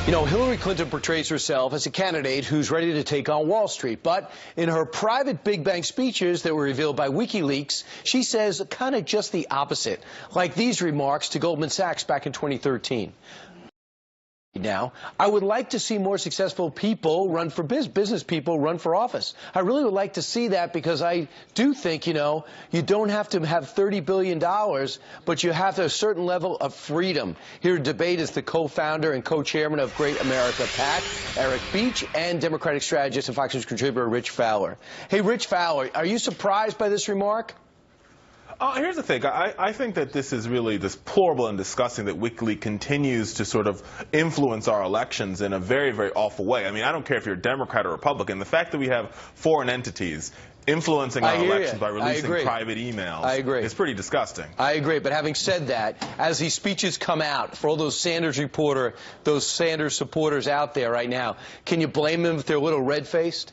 You know, Hillary Clinton portrays herself as a candidate who's ready to take on Wall Street. But in her private big bank speeches that were revealed by Wikileaks, she says kind of just the opposite, like these remarks to Goldman Sachs back in 2013. Now, I would like to see more successful people run for business people run for office. I really would like to see that because I do think, you know, you don't have to have $30 billion, but you have a certain level of freedom. Here to debate is the co-founder and co-chairman of Great America PAC, Eric Beach, and Democratic strategist and Fox News contributor Rich Fowler. Hey, Rich Fowler, are you surprised by this remark? Here's the thing. I think that this is really deplorable and disgusting that WikiLeaks continues to sort of influence our elections in a very, very awful way. I mean, I don't care if you're a Democrat or Republican. The fact that we have foreign entities influencing our elections by releasing private emails is pretty disgusting. I agree. But having said that, as these speeches come out, for all those Sanders supporters out there right now, can you blame them if they're a little red-faced?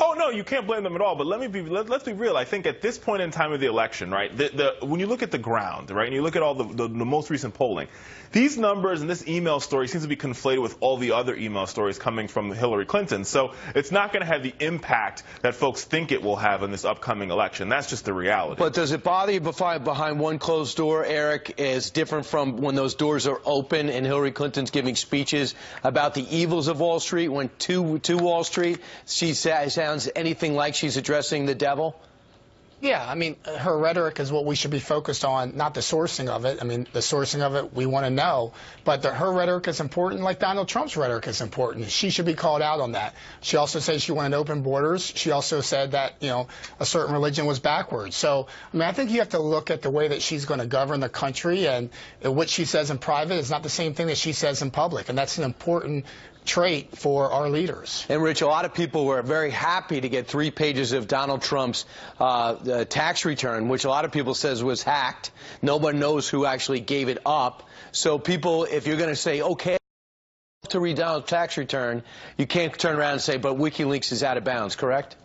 Oh, no, you can't blame them at all. But let's be real. I think at this point in time of the election, right, when you look at the ground, right, and you look at all the most recent polling, these numbers and this email story seems to be conflated with all the other email stories coming from Hillary Clinton. So it's not going to have the impact that folks think it will have in this upcoming election. That's just the reality. But does it bother you behind one closed door, Eric, is different from when those doors are open and Hillary Clinton's giving speeches about the evils of Wall Street, when to Wall Street she sounds anything like she's addressing the devil? Yeah, I mean, her rhetoric is what we should be focused on, not the sourcing of it. I mean, the sourcing of it, we want to know. But her rhetoric is important, like Donald Trump's rhetoric is important. She should be called out on that. She also said she wanted open borders. She also said that, you know, a certain religion was backwards. So, I mean, I think you have to look at the way that she's going to govern the country, and what she says in private is not the same thing that she says in public. And that's an important trait for our leaders. And Rich, a lot of people were very happy to get 3 pages of Donald Trump's tax return, which a lot of people says was hacked. Nobody knows who actually gave it up. So people, if you're going to say, okay, to read Donald's tax return, you can't turn around and say, but WikiLeaks is out of bounds, correct?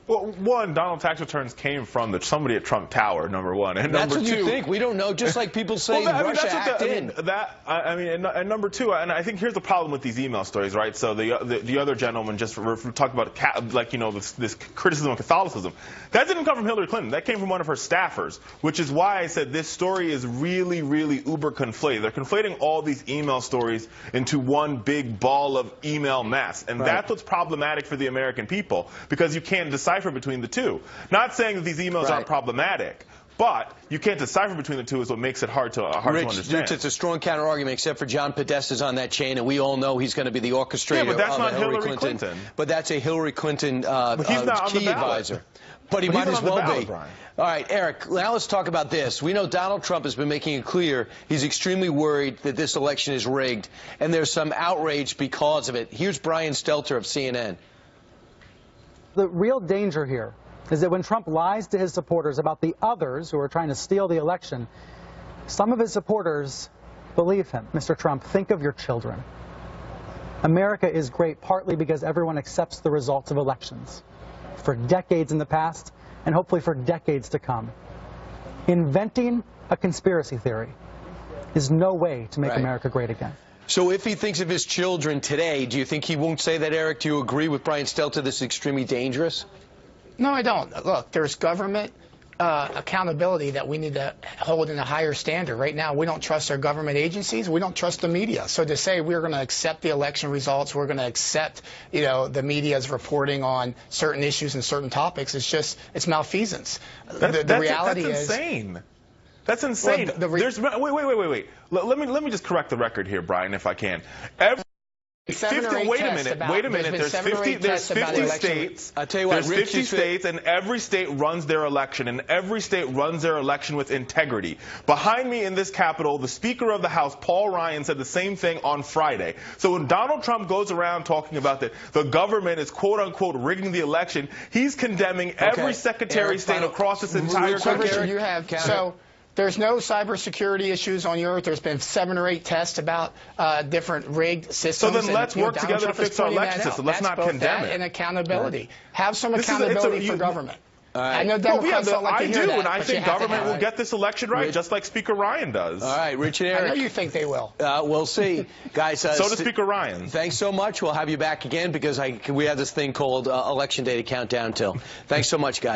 Well, one, Donald tax returns came from somebody at Trump Tower, number one. And that's number what two, you think. We don't know. Just like people say Russia hacked in. And number two, and I think here's the problem with these email stories, right? So the other gentleman just talked about, like, you know, this criticism of Catholicism. That didn't come from Hillary Clinton. That came from one of her staffers, which is why I said this story is really, really uber conflated. They're conflating all these email stories into one big ball of email mess. And that's what's problematic for the American people, because you can't decipher between the two. Not saying that these emails aren't problematic, but you can't decipher between the two is what makes it hard to understand. Rich, it's a strong counter-argument, except for John Podesta's on that chain, and we all know he's going to be the orchestrator but that's of not Hillary Clinton. But that's a Hillary Clinton key advisor. But he might as well be. All right, Eric, now let's talk about this. We know Donald Trump has been making it clear he's extremely worried that this election is rigged, and there's some outrage because of it. Here's Brian Stelter of CNN. The real danger here is that when Trump lies to his supporters about the others who are trying to steal the election, some of his supporters believe him. Mr. Trump, think of your children. America is great partly because everyone accepts the results of elections for decades in the past and hopefully for decades to come. Inventing a conspiracy theory is no way to make America great again. So if he thinks of his children today, do you think he won't say that, Eric? Do you agree with Brian Stelter this is extremely dangerous? No, I don't. Look, there's government accountability that we need to hold in a higher standard. Right now, we don't trust our government agencies. We don't trust the media. So to say we're going to accept the election results, we're going to accept, you know, the media's reporting on certain issues and certain topics, it's malfeasance. The reality is... That's insane. That's insane. Well, wait. Let me just correct the record here, Brian, if I can. Wait a minute. There's 50 states. I tell you what, there's 50 states, and every state runs their election, and every state runs their election with integrity. Behind me in this Capitol, the Speaker of the House, Paul Ryan, said the same thing on Friday. So when Donald Trump goes around talking about that the government is quote unquote rigging the election, he's condemning every Secretary of State across this entire country. There's no cybersecurity issues on your earth. There's been 7 or 8 tests about different rigged systems. So then let's work together to fix our election system. Let's not condemn it. And accountability. Have some accountability for government. I know Democrats don't like to hear that, and I but think you have to government have will get this election right, just like Speaker Ryan does. All right, Rich and Eric. I know you think they will. We'll see. Guys, so does Speaker Ryan. Thanks so much. We'll have you back again because we have this thing called Election Day to count down till. Thanks so much, guys.